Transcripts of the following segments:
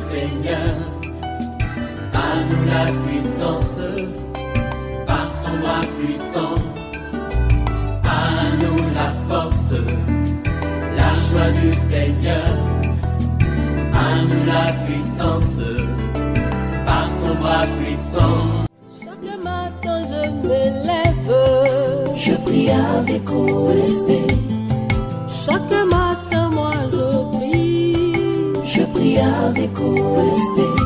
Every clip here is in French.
Seigneur. À nous la puissance, par son bras puissant. À nous la force, la joie du Seigneur. À nous la puissance, par son bras puissant. Chaque matin je me lève, je prie avec respect. Chaque matin moi je prie, je prie avec respect.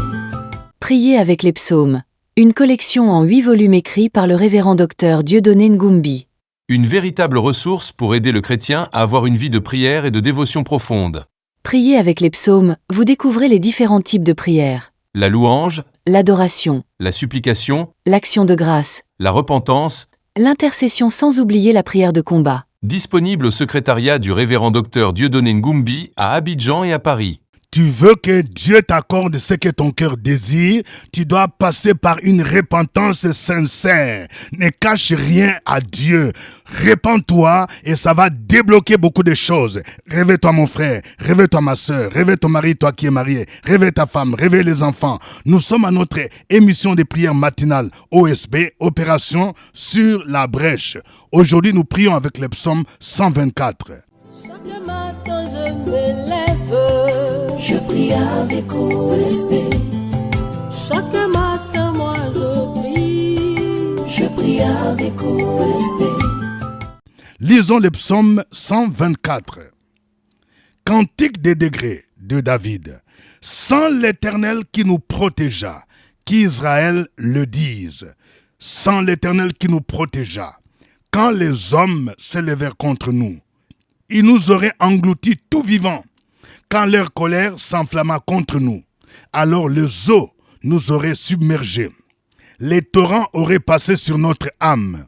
Prier avec les psaumes, une collection en 8 volumes écrits par le révérend docteur Dieudonné Ngumbi. Une véritable ressource pour aider le chrétien à avoir une vie de prière et de dévotion profonde. Prier avec les psaumes, vous découvrez les différents types de prières. La louange, L'adoration, la supplication, l'action de grâce, la repentance, l'intercession sans oublier la prière de combat. disponible au secrétariat du révérend docteur Dieudonné Ngumbi à Abidjan et à Paris. Tu veux que Dieu t'accorde ce que ton cœur désire, tu dois passer par une repentance sincère. Ne cache rien à Dieu. Répands-toi et ça va débloquer beaucoup de choses. Réveille-toi mon frère, réveille-toi ma soeur, réveille ton mari, toi qui es marié, réveille ta femme, réveille les enfants. Nous sommes à notre émission de prière matinale OSB, Opération sur la brèche. Aujourd'hui, nous prions avec le psaume 124. chaque matin je me lève, Je prie avec respect. chaque matin moi Je prie avec respect. Lisons le psaume 124. Cantique des degrés de David. Sans l'Éternel qui nous protégea, qu'Israël le dise. Sans l'Éternel qui nous protégea, quand les hommes s'élevèrent contre nous, ils nous auraient engloutis tout vivants. Quand leur colère s'enflamma contre nous, alors les eaux nous auraient submergés. Les torrents auraient passé sur notre âme.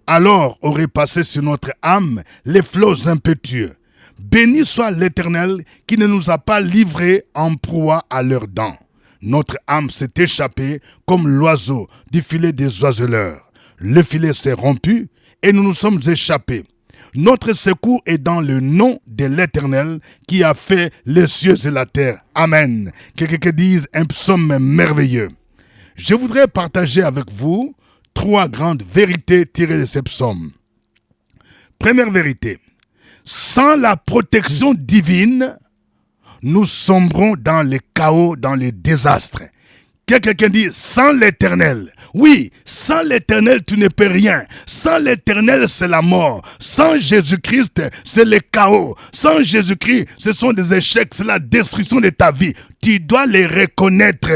Alors auraient passé sur notre âme les flots impétueux. Béni soit l'Éternel qui ne nous a pas livrés en proie à leurs dents. Notre âme s'est échappée comme l'oiseau du filet des oiseleurs. Le filet s'est rompu et nous nous sommes échappés. Notre secours est dans le nom de l'Éternel qui a fait les cieux et la terre. Amen. Quelqu'un dise un psaume merveilleux. Je voudrais partager avec vous 3 grandes vérités tirées de ces psaumes. Première vérité, sans la protection divine, nous sombrons dans le chaos, dans les désastres. Quelqu'un dit, sans l'Éternel. Oui, sans l'Éternel, tu ne peux rien. Sans l'Éternel, c'est la mort. Sans Jésus-Christ, c'est le chaos. Sans Jésus-Christ, ce sont des échecs, c'est la destruction de ta vie. Tu dois les reconnaître.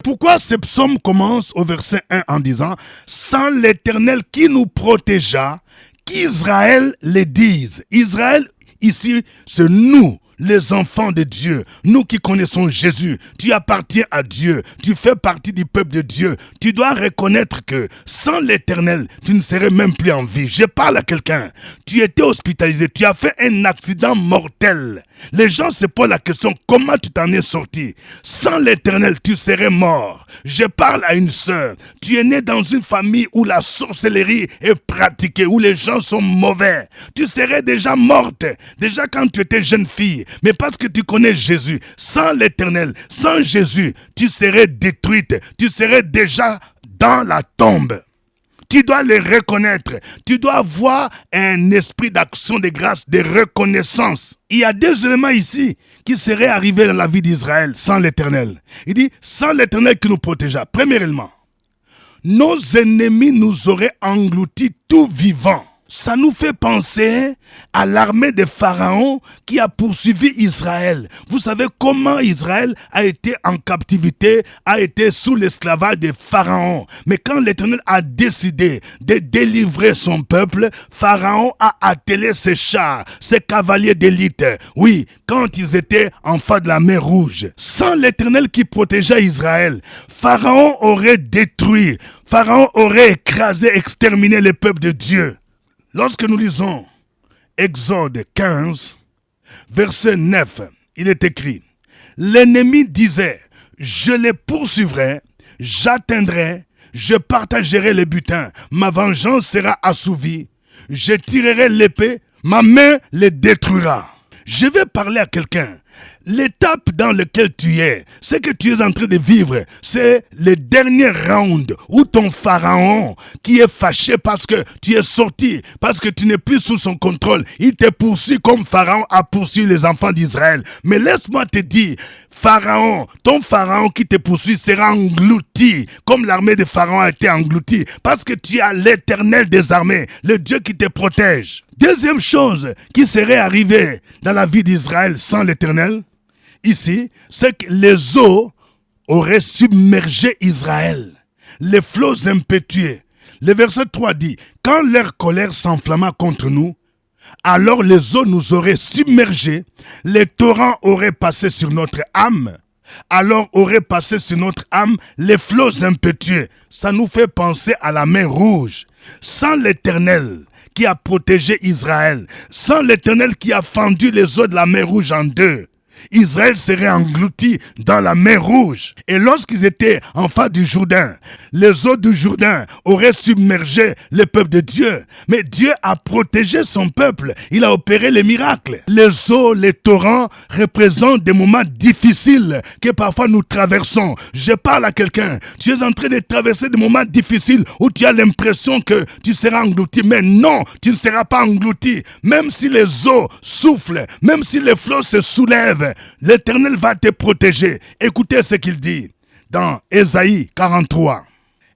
Pourquoi ce psaume commence au verset 1 en disant « Sans l'Éternel qui nous protégea, qu'Israël le dise ». Israël, ici, c'est nous, les enfants de Dieu, nous qui connaissons Jésus. Tu appartiens à Dieu, tu fais partie du peuple de Dieu. Tu dois reconnaître que sans l'Éternel, tu ne serais même plus en vie. Je parle à quelqu'un, tu étais hospitalisé, tu as fait un accident mortel. Les gens se posent la question, comment tu t'en es sorti? Sans l'Éternel, tu serais mort. Je parle à une sœur, tu es né dans une famille où la sorcellerie est pratiquée, où les gens sont mauvais. Tu serais déjà morte, déjà quand tu étais jeune fille. Mais parce que tu connais Jésus, sans l'Éternel, sans Jésus, tu serais détruite, tu serais déjà dans la tombe. Tu dois les reconnaître. Tu dois avoir un esprit d'action de grâce, de reconnaissance. Il y a 2 éléments ici qui seraient arrivés dans la vie d'Israël sans l'Éternel. Il dit, sans l'Éternel qui nous protégea. Premier élément, nos ennemis nous auraient engloutis tout vivants. Ça nous fait penser à l'armée de Pharaon qui a poursuivi Israël. Vous savez comment Israël a été en captivité, a été sous l'esclavage de Pharaon. Mais quand l'Éternel a décidé de délivrer son peuple, Pharaon a attelé ses chars, ses cavaliers d'élite. Oui, quand ils étaient en face de la mer Rouge. Sans l'Éternel qui protégeait Israël, Pharaon aurait détruit, Pharaon aurait écrasé, exterminé le peuple de Dieu. Lorsque nous lisons Exode 15, verset 9, il est écrit, l'ennemi disait, je les poursuivrai, j'atteindrai, je partagerai le butin, ma vengeance sera assouvie, je tirerai l'épée, ma main les détruira. Je vais parler à quelqu'un. L'étape dans laquelle tu es, ce que tu es en train de vivre, c'est le dernier round où ton pharaon qui est fâché parce que tu es sorti, parce que tu n'es plus sous son contrôle, il te poursuit comme Pharaon a poursuivi les enfants d'Israël. Mais laisse-moi te dire, Pharaon, ton pharaon qui te poursuit sera englouti, comme l'armée de Pharaon a été engloutie, parce que tu as l'Éternel des armées, le Dieu qui te protège. Deuxième chose qui serait arrivée dans la vie d'Israël sans l'Éternel, ici, c'est que les eaux auraient submergé Israël. Les flots impétueux. Le verset 3 dit, quand leur colère s'enflamma contre nous, alors les eaux nous auraient submergés, les torrents auraient passé sur notre âme, alors auraient passé sur notre âme les flots impétueux. Ça nous fait penser à la mer Rouge. Sans l'Éternel qui a protégé Israël, sans l'Éternel qui a fendu les eaux de la mer Rouge en deux, Israël serait englouti dans la mer Rouge. Et lorsqu'ils étaient en face du Jourdain, les eaux du Jourdain auraient submergé le peuple de Dieu. Mais Dieu a protégé son peuple. Il a opéré les miracles. Les eaux, les torrents représentent des moments difficiles que parfois nous traversons. Je parle à quelqu'un. Tu es en train de traverser des moments difficiles où tu as l'impression que tu seras englouti. Mais non, tu ne seras pas englouti. Même si les eaux soufflent, même si les flots se soulèvent, l'Éternel va te protéger. Écoutez ce qu'il dit dans Ésaïe 43.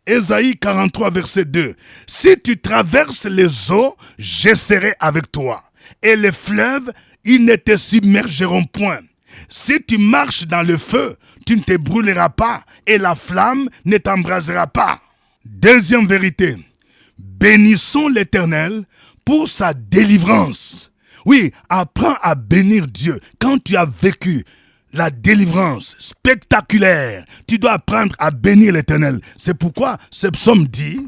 Ésaïe 43, verset 2. Si tu traverses les eaux, je serai avec toi. Et les fleuves, ils ne te submergeront point. Si tu marches dans le feu, tu ne te brûleras pas. Et la flamme ne t'embrasera pas. Deuxième vérité. Bénissons l'Éternel pour sa délivrance. Oui, apprends à bénir Dieu. Quand tu as vécu la délivrance spectaculaire, tu dois apprendre à bénir l'Éternel. C'est pourquoi ce psaume dit,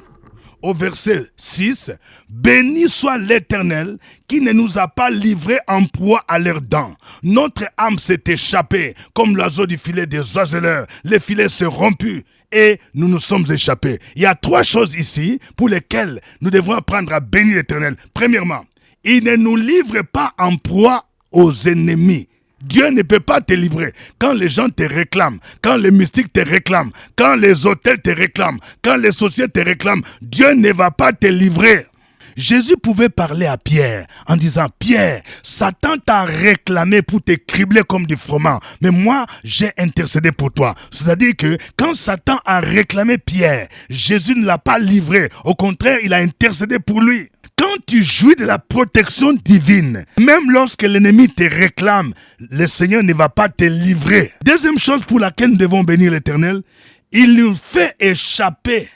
au verset 6, « Béni soit l'Éternel qui ne nous a pas livrés en proie à leurs dents. Notre âme s'est échappée comme l'oiseau du filet des oiseleurs. Les filets se rompus et nous nous sommes échappés. » Il y a trois choses ici pour lesquelles nous devons apprendre à bénir l'Éternel. Premièrement, il ne nous livre pas en proie aux ennemis. Dieu ne peut pas te livrer. Quand les gens te réclament, quand les mystiques te réclament, quand les hôtels te réclament, quand les sociétés te réclament, Dieu ne va pas te livrer. Jésus pouvait parler à Pierre en disant, « Pierre, Satan t'a réclamé pour te cribler comme du froment, mais moi, j'ai intercédé pour toi. » C'est-à-dire que quand Satan a réclamé Pierre, Jésus ne l'a pas livré. Au contraire, il a intercédé pour lui. Quand tu jouis de la protection divine, même lorsque l'ennemi te réclame, le Seigneur ne va pas te livrer. Deuxième chose pour laquelle nous devons bénir l'Éternel, il nous fait échapper.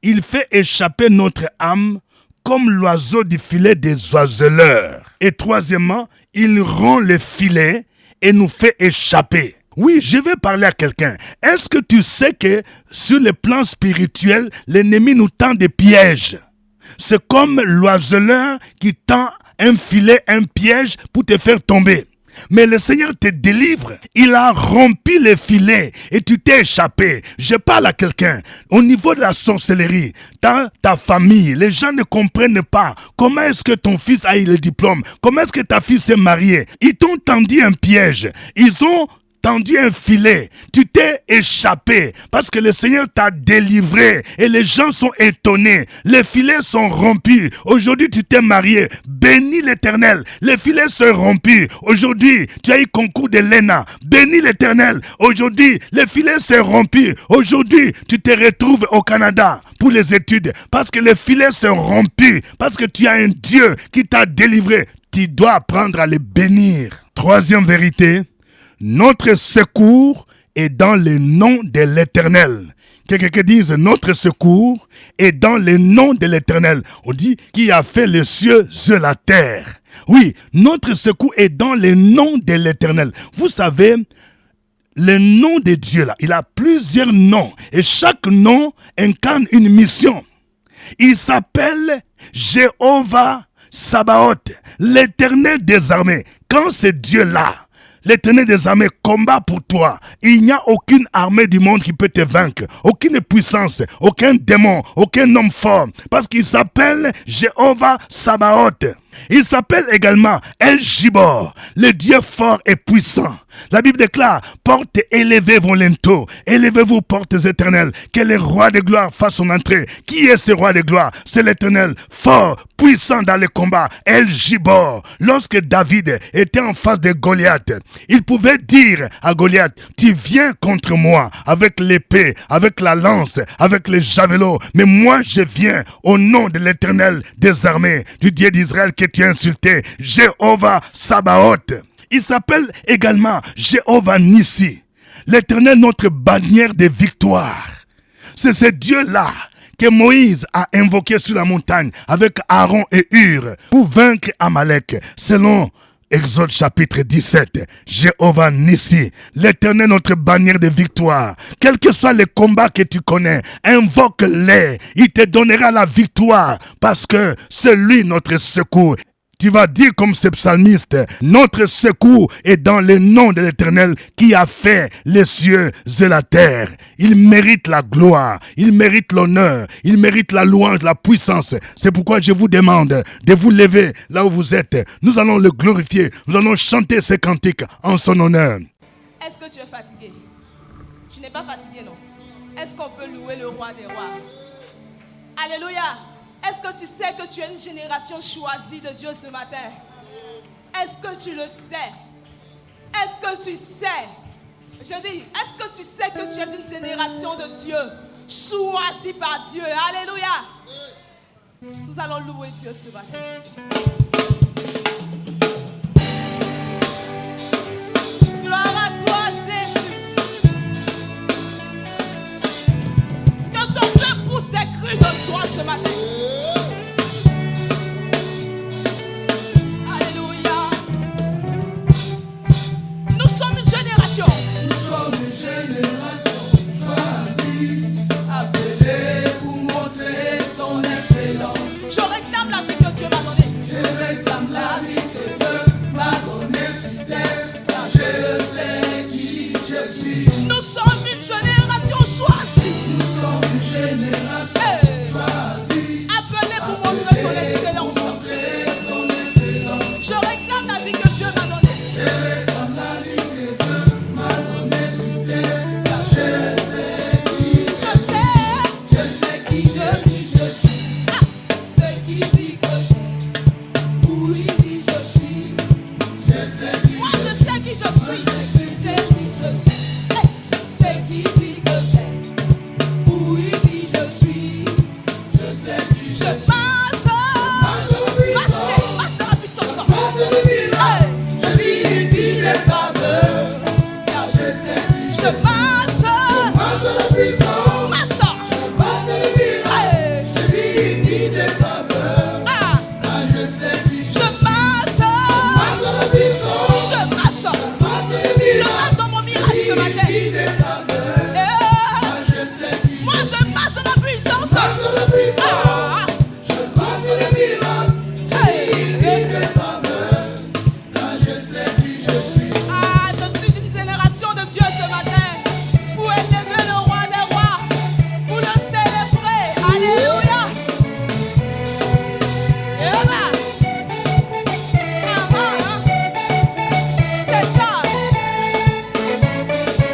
Il fait échapper notre âme comme l'oiseau du filet des oiseleurs. Et troisièmement, il rompt le filet et nous fait échapper. Oui, je vais parler à quelqu'un. Est-ce que tu sais que sur le plan spirituel, l'ennemi nous tend des pièges? C'est comme l'oiseleur qui tend un filet, un piège pour te faire tomber. Mais le Seigneur te délivre. Il a rompu les filets et tu t'es échappé. Je parle à quelqu'un. Au niveau de la sorcellerie, dans ta famille, les gens ne comprennent pas. Comment est-ce que ton fils a eu le diplôme? Comment est-ce que ta fille s'est mariée? Ils t'ont tendu un piège. Ils ont tendu un filet, tu t'es échappé parce que le Seigneur t'a délivré et les gens sont étonnés. Les filets sont rompus. Aujourd'hui, tu t'es marié. Bénis l'Éternel. Les filets sont rompus. Aujourd'hui, tu as eu concours de l'ENA. Bénis l'Éternel. Aujourd'hui, les filets sont rompus. Aujourd'hui, tu te retrouves au Canada pour les études parce que les filets sont rompus, parce que tu as un Dieu qui t'a délivré. Tu dois apprendre à les bénir. Troisième vérité, notre secours est dans le nom de l'Éternel. Quelqu'un dise, notre secours est dans le nom de l'Éternel. On dit, qui a fait les cieux et la terre. Oui, notre secours est dans le nom de l'Éternel. Vous savez, le nom de Dieu, là, il a plusieurs noms. Et chaque nom incarne une mission. Il s'appelle Jéhovah Sabaoth, l'Éternel des armées. Quand c'est Dieu-là, l'Éternel des armées combat pour toi, il n'y a aucune armée du monde qui peut te vaincre, aucune puissance, aucun démon, aucun homme fort, parce qu'il s'appelle Jéhovah Sabaoth. Il s'appelle également El Gibor, le Dieu fort et puissant. La Bible déclare, portes élevées vos linteaux, élevez-vous portes éternelles, que le roi de gloire fasse son entrée. Qui est ce roi de gloire? C'est l'Éternel, fort, puissant dans le combat, El Gibor. Lorsque David était en face de Goliath, il pouvait dire à Goliath, tu viens contre moi avec l'épée, avec la lance, avec le javelot, mais moi je viens au nom de l'Éternel des armées, du Dieu d'Israël que tu as insulté, Jéhovah Sabaoth. Il s'appelle également Jéhovah Nissi, l'Éternel notre bannière de victoire. C'est ce Dieu-là que Moïse a invoqué sur la montagne avec Aaron et Hur pour vaincre Amalek, selon Exode chapitre 17, Jéhovah Nissi, l'Éternel notre bannière de victoire. Quel que soit le combat que tu connais, invoque-les, il te donnera la victoire parce que c'est lui notre secours. Tu vas dire comme ce psalmiste, notre secours est dans le nom de l'Éternel qui a fait les cieux et la terre. Il mérite la gloire, il mérite l'honneur, il mérite la louange, la puissance. C'est pourquoi je vous demande de vous lever là où vous êtes. Nous allons le glorifier, nous allons chanter ces cantiques en son honneur. Est-ce que tu es fatigué? Tu n'es pas fatigué, non? Est-ce qu'on peut louer le roi des rois? Alléluia! Est-ce que tu sais que tu es une génération choisie de Dieu ce matin? Est-ce que tu le sais? Est-ce que tu sais? Je dis, est-ce que tu sais que tu es une génération de Dieu, choisie par Dieu? Alléluia! Nous allons louer Dieu ce matin. Gloire à toi, Jésus. Que ton cœur pousse des cris de joie ce matin. Alléluia. Nous sommes une génération. Nous sommes une génération choisie, appelée pour montrer son excellence. Je réclame la vie que Dieu m'a donnée. Je réclame la vie que Dieu m'a donnée sur terre, car je sais qui je suis. Nous sommes une génération choisie. Nous sommes une génération Hey. choisie, Appelée pour montrer son excellence. montrer son excellence. Je réclame la vie que Dieu m'a donnée. Je réclame la vie que Dieu m'a donnée sur terre, car je sais qui Je sais qui je dis je suis. C'est qui dit que j'ai, où il dit je suis. Je sais qui Moi je sais qui je suis. c'est qui dit que j'ai, où il dit je suis. Je sais qui Je je suis. marche. Marche dans la puissance. Hey. Je vis une vie de faveur, car je sais qui je Je suis. marche. Marche dans la puissance, Marche. marche dans le miracle. Hey. Je vis une vie de faveur, Ah. car je sais qui je Je suis. marche. Marche dans la puissance, Je marche. marche dans le Je miracle. marche dans mon miracle ce matin. Vie de faveur, Eh. car je sais qui Moi je je marche dans la puissance. marche dans la puissance. Ah. Je marche dans le miracle. Hey. Vie de faveur, car je sais qui je suis. Ah, je suis une génération de Dieu ce matin pour élever le roi des rois, pour le célébrer. Alléluia. Et voilà. C'est ça.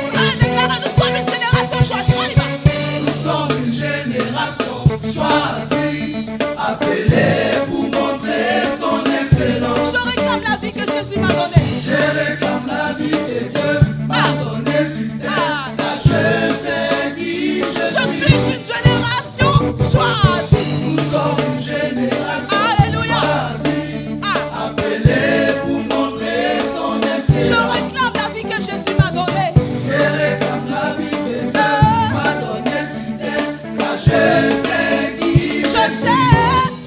On a déclaré, nous sommes une génération choisie. On y va. Nous sommes une génération choisie, appelée pour montrer son excellence. Je réclame la vie que Jésus m'a donnée. Je réclame la vie que Dieu m'a donnée sur terre, car je sais qui je Je suis. suis une génération choisie. Nous sommes une génération Alléluia. choisie, Ah. appelée pour montrer son Je excellence. réclame la vie que Jésus m'a donnée. Je réclame la vie que Dieu m'a donnée sur terre, car je sais qui je suis.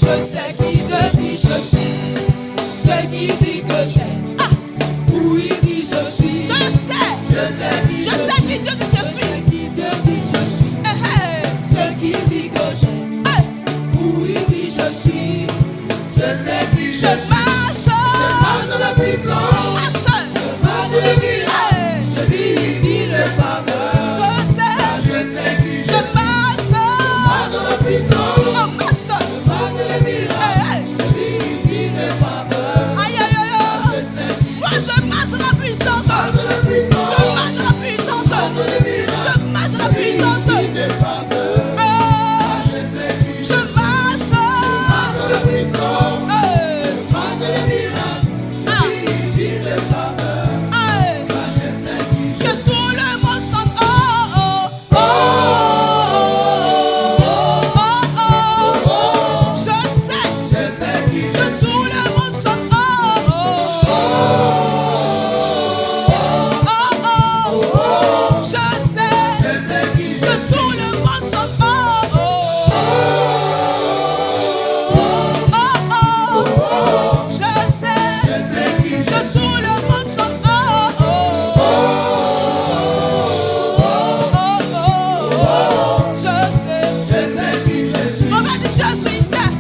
Je sais qui te dit je suis. Ce qui dit que j'ai, où il dit je suis. Je sais. Je sais qui Je sais qui Dieu dit je suis. Ce qui Dieu dit je suis. Eh, eh. Ce qui dit que j'ai, Hey. où il dit je suis. Je sais qui je Je suis. marche. Je marche dans la puissance. Marche. Je marche dans le miracle. Hey. Je vis une vie de faveur. Je sais. Car je sais qui je Je suis. marche. Marche dans la puissance. Oh, marche. Je marche dans le miracle. Hey, hey. Je vis une vie de faveur. Je marche dans la puissance. Je marche dans la puissance. Je marche dans la puissance. Je marche. dans la puissance. Que tout le monde chante. Oh, oh, oh, oh, oh, oh. Je sais que tout le monde chante. Oh, oh, oh, oh, oh. Je sais que tout le monde chante. Oh, oh, oh, oh. Je sais que tout le monde chante. Oh, oh, oh, je sais. On va dire je suis saint.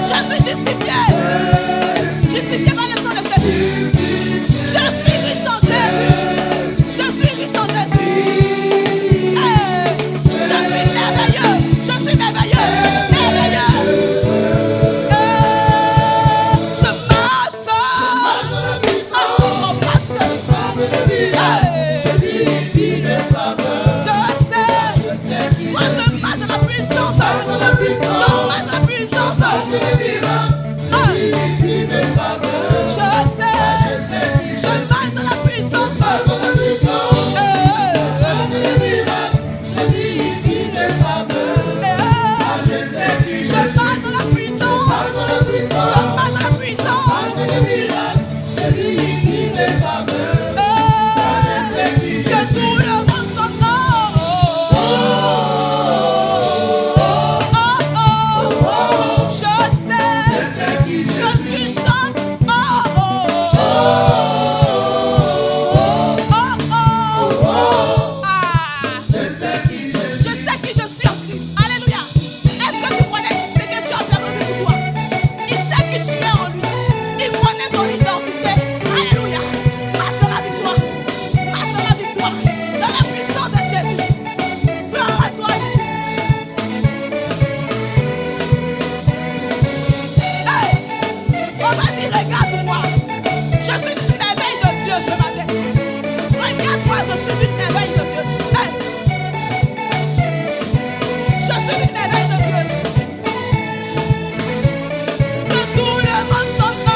Je suis justifié. Justifié par le sang de Jésus. Je suis riche en Jésus. Je suis riche en Jésus. Je suis merveilleux. Je suis merveilleux. Merveilleux. Je marche. On passe. Je sais. Moi je marche dans la puissance. Je marche dans la puissance. Je sais. Je marche dans la puissance. Je marche dans la puissance. Je marche dans la puissance. Que tout le monde chante. Oh, oh, oh. Je sais que tu chantes. Oh, oh, oh. Je sais qui je suis en Christ. Alléluia. Est-ce que tu connais ce que tu as perdu pour toi? Il sait que tu es en lui. Il connaît ton identité. Alléluia. Passe dans la victoire. Passe dans la victoire. Dans la puissance de Jésus. Gloire à toi, Jésus. Hey, on va dire, regarde-moi. Je suis une merveille de Dieu ce matin. Regarde-moi, je suis une merveille de Dieu. Hey. Je suis une merveille de Dieu. Que tout le monde chante. Oh,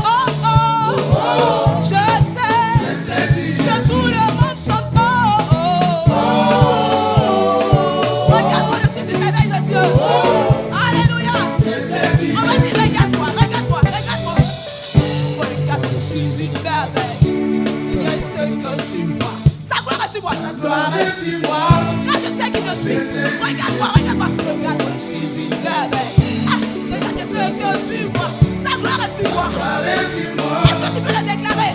oh, oh, oh. Je sais que tout le monde chante. Oh, oh. Regarde-moi, je suis une merveille de Dieu. Alléluia. On va dire, regarde-moi, regarde-moi, regarde-moi. Regarde, je suis une merveille. Il y a ce que tu vois. Sa gloire est sur moi, sa gloire est sur moi. Quand je sais qui je suis, regarde-moi, regarde-moi. Regarde, je suis une merveille. Ah, regarde ce que tu vois. Sa gloire est sur moi. Est-ce que tu peux le déclarer?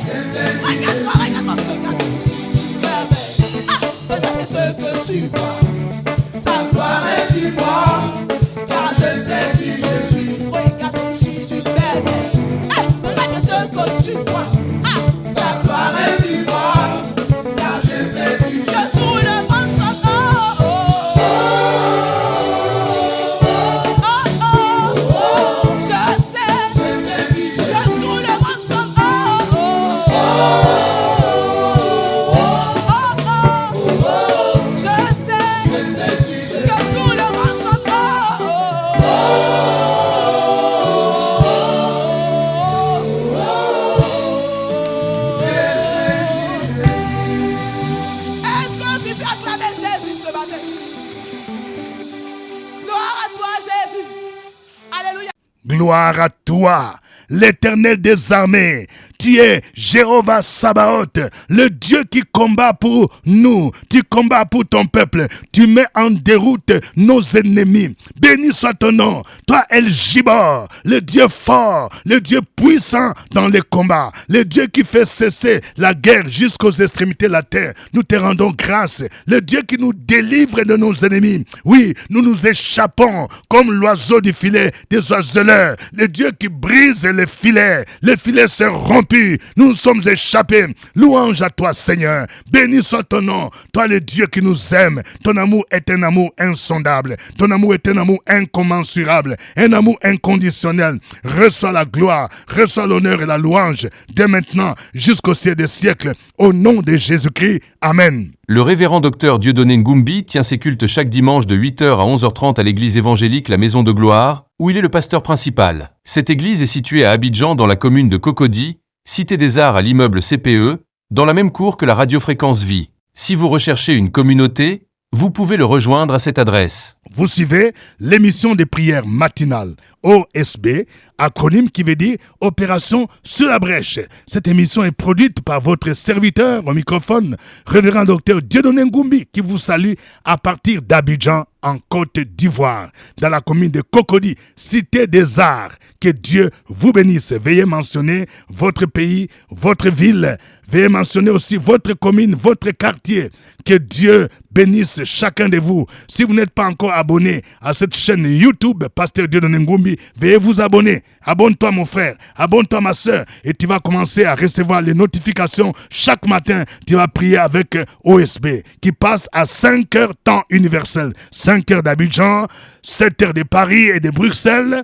Regarde-moi, regarde-moi. Regarde, je suis une merveille. Ah, regarde ce que tu vois. Sa gloire est sur moi. Car je sais qui je suis. Regarde, je suis une merveille. Ah, regarde ce que tu vois. Ah, sa gloire est sur moi. Car je sais qui je suis. Que tout le monde chante. Oh, oh, oh, oh, oh. Je sais que tout le monde chante. Oh, oh, oh, oh, oh. Je sais que tout le monde chante. Oh, est-ce que tu peux acclamer Jésus ce matin? Gloire à toi, Jésus. Alléluia. Gloire à toi, l'Éternel des armées. Tu es Jéhovah Sabaoth, le Dieu qui combat pour nous. Tu combats pour ton peuple. Tu mets en déroute nos ennemis. Béni soit ton nom. Toi, El Gibor, le Dieu fort, le Dieu puissant dans les combats, le Dieu qui fait cesser la guerre jusqu'aux extrémités de la terre. Nous te rendons grâce. Le Dieu qui nous délivre de nos ennemis. Oui, nous nous échappons comme l'oiseau du filet des oiseleurs. Le Dieu qui brise les filets se rompent. corrompus, nous nous sommes échappés. Louange à toi, Seigneur. Béni soit ton nom, toi le Dieu qui nous aime. Ton amour est un amour insondable. Ton amour est un amour incommensurable, un amour inconditionnel. Reçois la gloire, reçois l'honneur et la louange, dès maintenant jusqu'au siècle des siècles, au nom de Jésus-Christ. Amen. Le révérend docteur Dieudonné Ngumbi tient ses cultes chaque dimanche de 8h à 11h30 à l'église évangélique La Maison de Gloire, où il est le pasteur principal. Cette église est située à Abidjan dans la commune de Cocody, cité des Arts à l'immeuble CPE, dans la même cour que la radiofréquence Vie. Si vous recherchez une communauté, vous pouvez le rejoindre à cette adresse. Vous suivez l'émission de prière matinale OSB, acronyme qui veut dire Opération sur la brèche. Cette émission est produite par votre serviteur au microphone, révérend docteur Dieudonné Ngumbi, qui vous salue à partir d'Abidjan en Côte d'Ivoire, dans la commune de Cocody, cité des Arts. Que Dieu vous bénisse. Veuillez mentionner votre pays, votre ville. Veuillez mentionner aussi votre commune, votre quartier. Que Dieu bénisse chacun de vous. Si vous n'êtes pas encore abonné à cette chaîne YouTube, Pasteur Dieudonné Ngumbi, veuillez vous abonner. Abonne-toi mon frère, abonne-toi ma soeur, et tu vas commencer à recevoir les notifications. Chaque matin, tu vas prier avec OSB, qui passe à 5 heures temps universel. 5 heures d'Abidjan, 7 heures de Paris et de Bruxelles,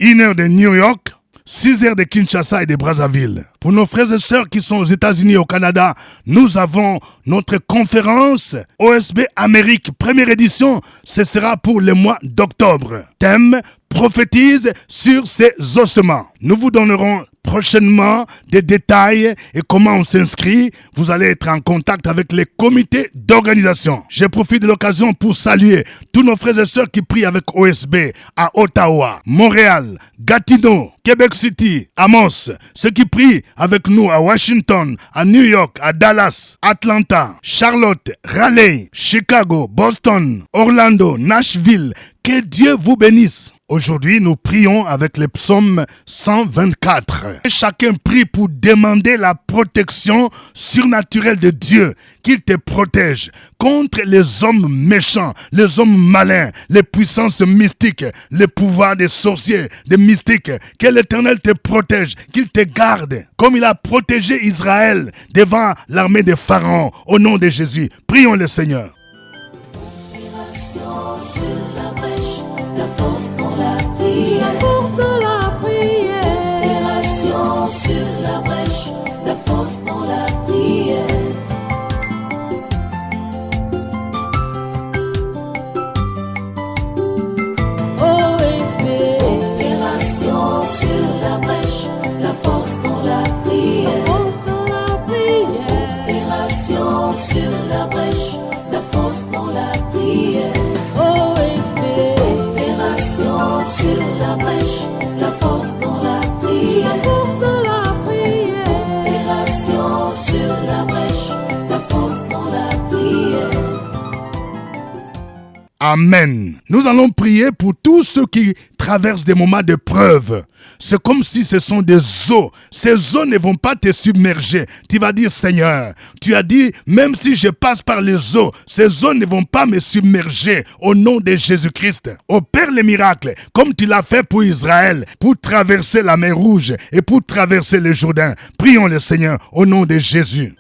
1 heure de New York, 6 heures de Kinshasa et de Brazzaville. Pour nos frères et sœurs qui sont aux États-Unis et au Canada, nous avons notre conférence OSB Amérique, première édition. Ce sera pour le mois d'octobre. Thème: prophétise sur ces ossements. Nous vous donnerons prochainement des détails et comment on s'inscrit. Vous allez être en contact avec les comités d'organisation. Je profite de l'occasion pour saluer tous nos frères et sœurs qui prient avec OSB à Ottawa, Montréal, Gatineau, Québec City, Amos. Ceux qui prient avec nous à Washington, à New York, à Dallas, Atlanta, Charlotte, Raleigh, Chicago, Boston, Orlando, Nashville. Que Dieu vous bénisse. Aujourd'hui, nous prions avec le psaume 124. Et chacun prie pour demander la protection surnaturelle de Dieu, qu'il te protège contre les hommes méchants, les hommes malins, les puissances mystiques, les pouvoirs des sorciers, des mystiques. Que l'Éternel te protège, qu'il te garde, comme il a protégé Israël devant l'armée de Pharaon. Au nom de Jésus, prions le Seigneur. La force dans la prière. La force dans la prière. Opération sur la brèche. La force dans la prière. OSB. Opération sur la brèche. La force dans la prière. La force dans la prière. Opération sur la brèche. La force dans la prière. Sur la brèche, la force dans la prière. La force dans la prière. Opération sur la brèche, la force dans la prière. Amen. Nous allons prier pour tous ceux qui traversent des moments de preuve. C'est comme si ce sont des eaux. Ces eaux ne vont pas te submerger. Tu vas dire: Seigneur, tu as dit, même si je passe par les eaux, ces eaux ne vont pas me submerger. Au nom de Jésus-Christ, opère les miracles, comme tu l'as fait pour Israël, pour traverser la mer Rouge et pour traverser le Jourdain. Prions le Seigneur au nom de Jésus.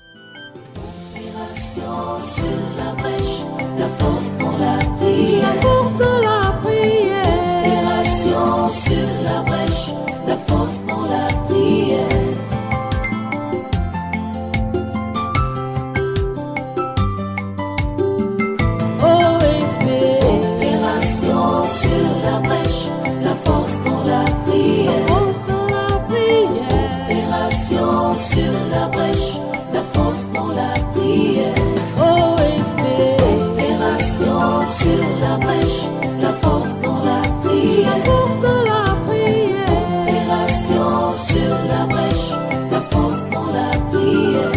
Opération sur la brèche, la force dans la prière. La force dans la prière. Opération sur la brèche, la force dans la prière. OSB. Opération sur la brèche, la force dans la prière. La force dans la prière. Opération sur la brèche, la force dans la prière. OSB. Opération sur la brèche, la force dans la prière. La force dans la prière. Opération sur la brèche, la force dans la prière.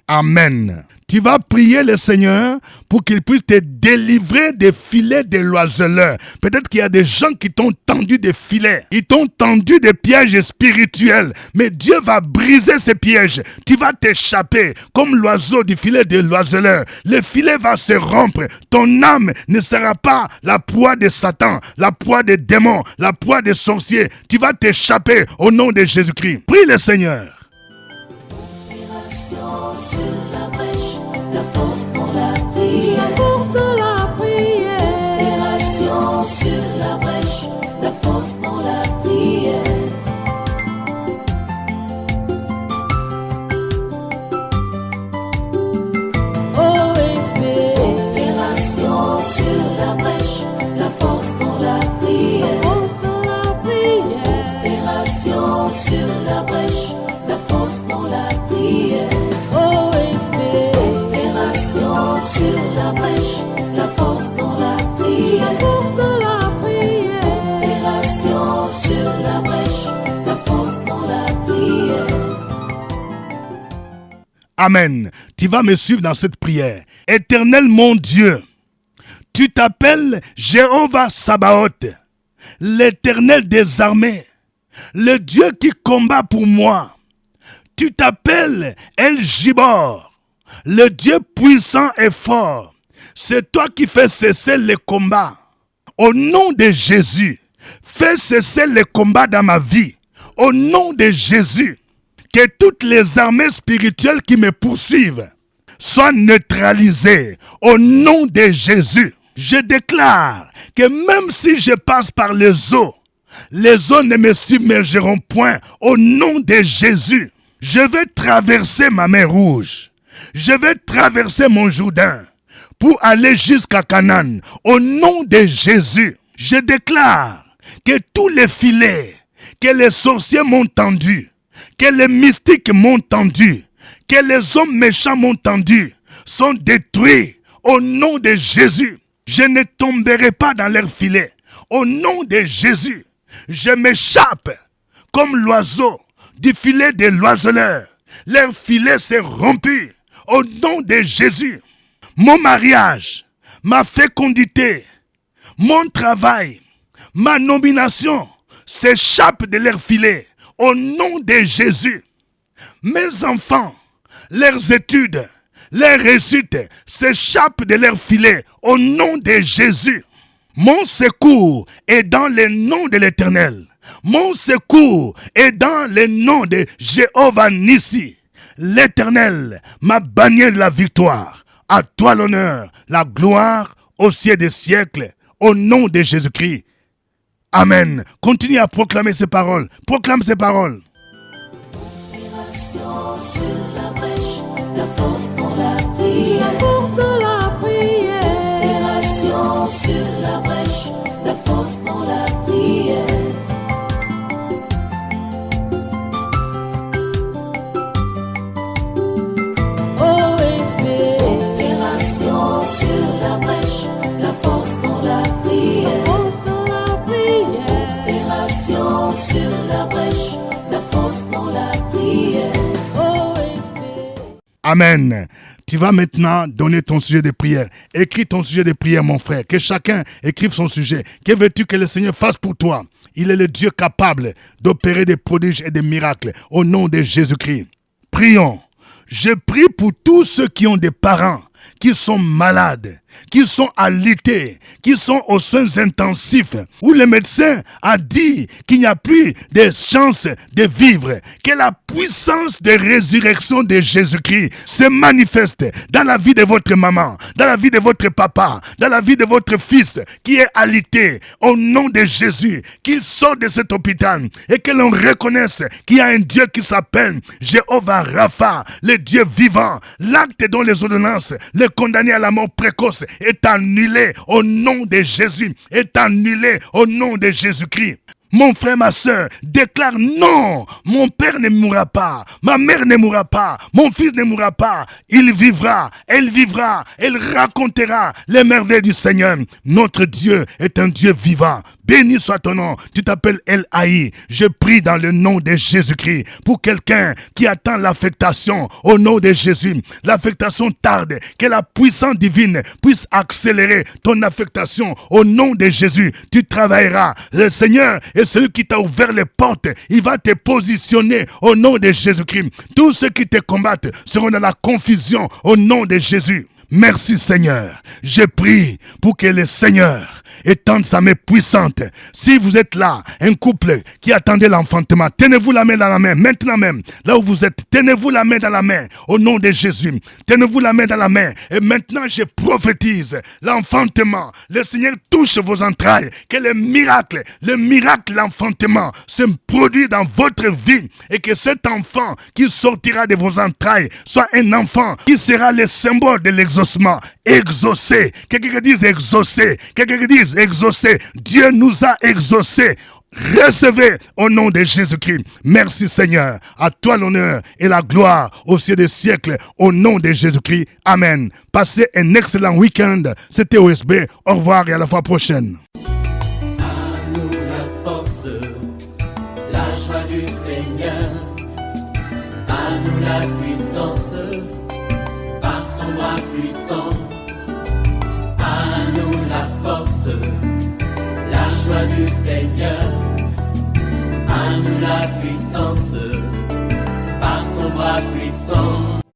Amen. Tu vas prier le Seigneur pour qu'il puisse te délivrer des filets des l'oiseleur. Peut-être qu'il y a des gens qui t'ont tendu des filets. Ils t'ont tendu des pièges spirituels. Mais Dieu va briser ces pièges. Tu vas t'échapper comme l'oiseau du filet de l'oiseleur. Le filet va se rompre. Ton âme ne sera pas la proie de Satan, la proie des démons, la proie des sorciers. Tu vas t'échapper au nom de Jésus-Christ. Prie le Seigneur. Opération sur la brèche, la force dans la prière. La force de la prière. Opération sur la brèche, la force dans la prière. Oh Esprit. Opération sur la brèche, la force dans la prière. Force de la prière. Opération sur la brèche, la force dans la prière. Oh Esprit. Opération sur la brèche, la force dans la prière. La force de la prière. Opération sur la brèche, la force dans la prière. Amen. Tu vas me suivre dans cette prière. Éternel mon Dieu, tu t'appelles Jéhovah Sabaoth, l'Éternel des armées, le Dieu qui combat pour moi. Tu t'appelles El Gibor, le Dieu puissant et fort. C'est toi qui fais cesser les combats. Au nom de Jésus, fais cesser les combats dans ma vie. Au nom de Jésus, que toutes les armées spirituelles qui me poursuivent soient neutralisées. Au nom de Jésus, je déclare que même si je passe par les eaux ne me submergeront point. Au nom de Jésus, je vais traverser ma mer Rouge. Je vais traverser mon Jourdain pour aller jusqu'à Canaan. Au nom de Jésus, je déclare que tous les filets que les sorciers m'ont tendus, que les mystiques m'ont tendu, que les hommes méchants m'ont tendu, sont détruits au nom de Jésus. Je ne tomberai pas dans leurs filets. Au nom de Jésus, je m'échappe comme l'oiseau du filet de l'oiseleur. Leur filet s'est rompu au nom de Jésus. Mon mariage, ma fécondité, mon travail, ma nomination s'échappent de leur filet. Au nom de Jésus, mes enfants, leurs études, leurs réussites s'échappent de leur filet. Au nom de Jésus, mon secours est dans le nom de l'Éternel. Mon secours est dans le nom de Jéhovah Nissi. L'Éternel m'a banni de la victoire. À toi l'honneur, la gloire au ciel des siècles. Au nom de Jésus-Christ. Amen. Continue à proclamer ces paroles. Proclame ces paroles. Opération sur la brèche, la force dans la prière. La force de la prière. Opération sur la brèche, la force dans la prière. Oh Esprit. Opération sur la brèche, la force dans la prière. Force de la prière. Opération sur la brèche, la force dans la prière. Oh Esprit. Amen. Tu vas maintenant donner ton sujet de prière. Écris ton sujet de prière, mon frère. Que chacun écrive son sujet. Que veux-tu que le Seigneur fasse pour toi? Il est le Dieu capable d'opérer des prodiges et des miracles. Au nom de Jésus-Christ. Prions. Je prie pour tous ceux qui ont des parents qui sont malades, qui sont alités, qui sont aux soins intensifs, où le médecin a dit qu'il n'y a plus de chance de vivre, que la puissance de résurrection de Jésus-Christ se manifeste dans la vie de votre maman, dans la vie de votre papa, dans la vie de votre fils qui est alité, au nom de Jésus, qu'il sorte de cet hôpital et que l'on reconnaisse qu'il y a un Dieu qui s'appelle Jéhovah Rapha, le Dieu vivant. L'acte dont les ordonnances le condamné à la mort précoce est annulé au nom de Jésus, est annulé au nom de Jésus-Christ. Mon frère, ma soeur, déclare non, mon père ne mourra pas, ma mère ne mourra pas, mon fils ne mourra pas, il vivra, elle racontera les merveilles du Seigneur. Notre Dieu est un Dieu vivant. Béni soit ton nom. Tu t'appelles El Haï. Je prie dans le nom de Jésus-Christ pour quelqu'un qui attend l'affectation au nom de Jésus. L'affectation tarde. Que la puissance divine puisse accélérer ton affectation au nom de Jésus. Tu travailleras. Le Seigneur est celui qui t'a ouvert les portes. Il va te positionner au nom de Jésus-Christ. Tous ceux qui te combattent seront dans la confusion au nom de Jésus. Merci Seigneur. Je prie pour que le Seigneur étende sa main puissante. Si vous êtes là, un couple qui attendait l'enfantement, tenez-vous la main dans la main, maintenant même, là où vous êtes, tenez-vous la main dans la main, au nom de Jésus. Tenez-vous la main dans la main. Et maintenant, je prophétise l'enfantement. Le Seigneur touche vos entrailles. Que le miracle, l'enfantement se produit dans votre vie. Et que cet enfant qui sortira de vos entrailles soit un enfant qui sera le symbole de l'exaucement. Exaucé. Quelqu'un qui dise exaucé. Quelqu'un qui dise exaucé. Dieu nous a exaucés. Recevez au nom de Jésus-Christ. Merci Seigneur. À toi l'honneur et la gloire au ciel des siècles. Au nom de Jésus-Christ. Amen. Passez un excellent week-end. C'était OSB. Au revoir et à la fois prochaine. À nous la force, la joie du Seigneur. À nous la puissance, par son bras puissant. À nous la force, la joie du Seigneur. À nous la puissance, par son bras puissant.